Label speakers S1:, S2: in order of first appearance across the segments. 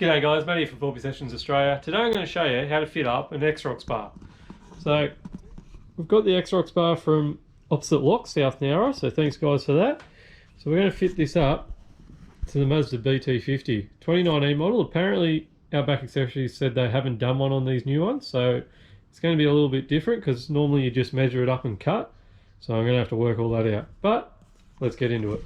S1: G'day guys, Matty from 4P Sessions Australia. Today I'm going to show you how to fit up an XROX bar. So we've got the XROX bar from Opposite Lock, South Nowra, so thanks guys for that. So we're going to fit this up to the Mazda Bt50 2019 model. Apparently Outback Accessories said they haven't done one on these new ones, so it's going to be a little bit different because normally you just measure it up and cut. So I'm going to have to work all that out, but let's get into it.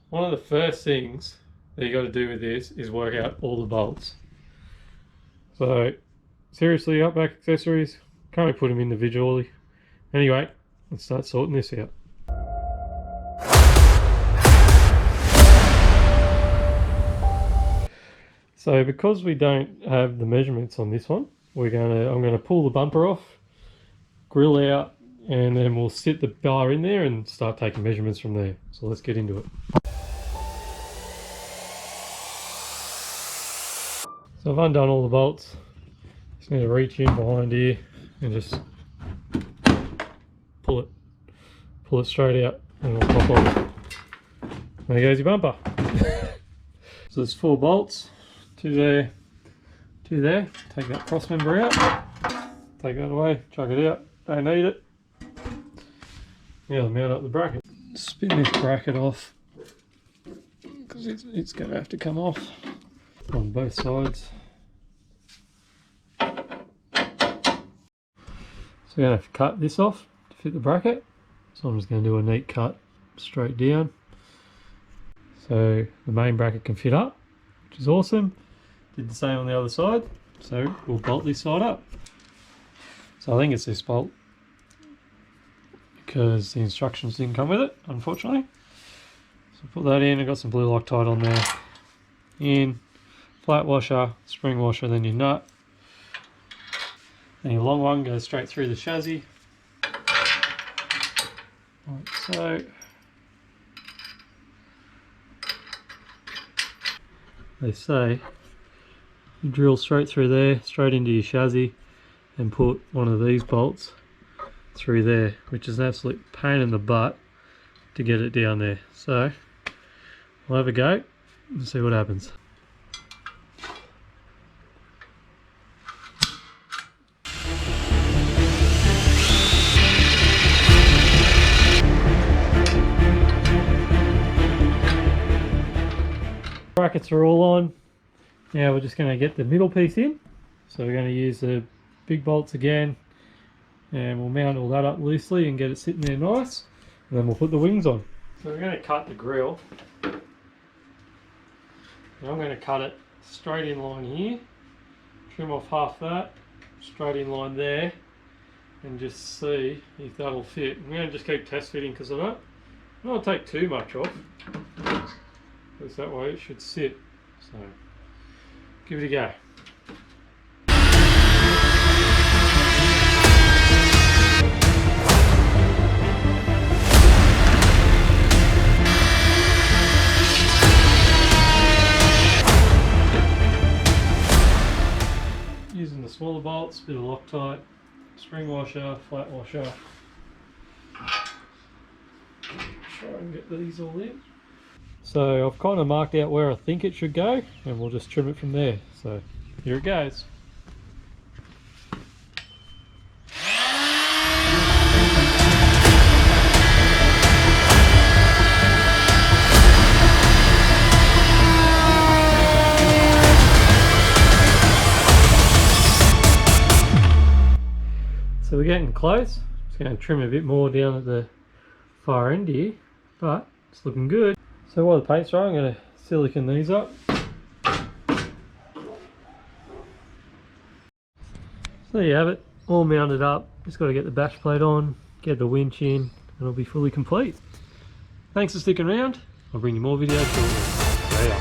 S1: One of the first things that you got to do with this is work out all the bolts. So seriously, Outback Accessories, can't we put them individually? Anyway, let's start sorting this out. So because we don't have the measurements on this one, I'm gonna pull the bumper off, grill out, and then we'll sit the bar in there and start taking measurements from there. So let's get into it. So I've undone all the bolts. Just need to reach in behind here and just pull it straight out, and it'll pop off. There goes your bumper. So there's 4 bolts, 2 there, 2 there. Take that cross member out, take that away, chuck it out, don't need it. Now I'll mount up the bracket. Spin this bracket off because it's going to have to come off on both sides. So we're going to have to cut this off to fit the bracket. So I'm just going to do a neat cut straight down. So the main bracket can fit up, which is awesome. Did the same on the other side. So we'll bolt this side up. So I think it's this bolt because the instructions didn't come with it, unfortunately. So put that in. I've got some blue Loctite on there. In. Flat washer, spring washer, then your nut. Then your long one goes straight through the chassis. Like so. They say you drill straight through there, straight into your chassis, and put one of these bolts through there, which is an absolute pain in the butt to get it down there. So we'll have a go and see what happens. Brackets are all on. Now we're just going to get the middle piece in. So we're going to use the big bolts again, and we'll mount all that up loosely and get it sitting there nice, and then we'll put the wings on. So we're going to cut the grill. And I'm going to cut it straight in line here, trim off half that, straight in line there, and just see if that'll fit. I'm going to just keep test fitting because I don't want to take too much off. Because that way it should sit. So give it a go. Using the smaller bolts, bit of Loctite, spring washer, flat washer. Try and get these all in. So I've kind of marked out where I think it should go, and we'll just trim it from there. So here it goes. So we're getting close. Just going to trim a bit more down at the far end here, but it's looking good. So while the paint's dry, I'm going to silicone these up. So there you have it, all mounted up. Just got to get the bash plate on, get the winch in, and it'll be fully complete. Thanks for sticking around. I'll bring you more videos shortly. See ya.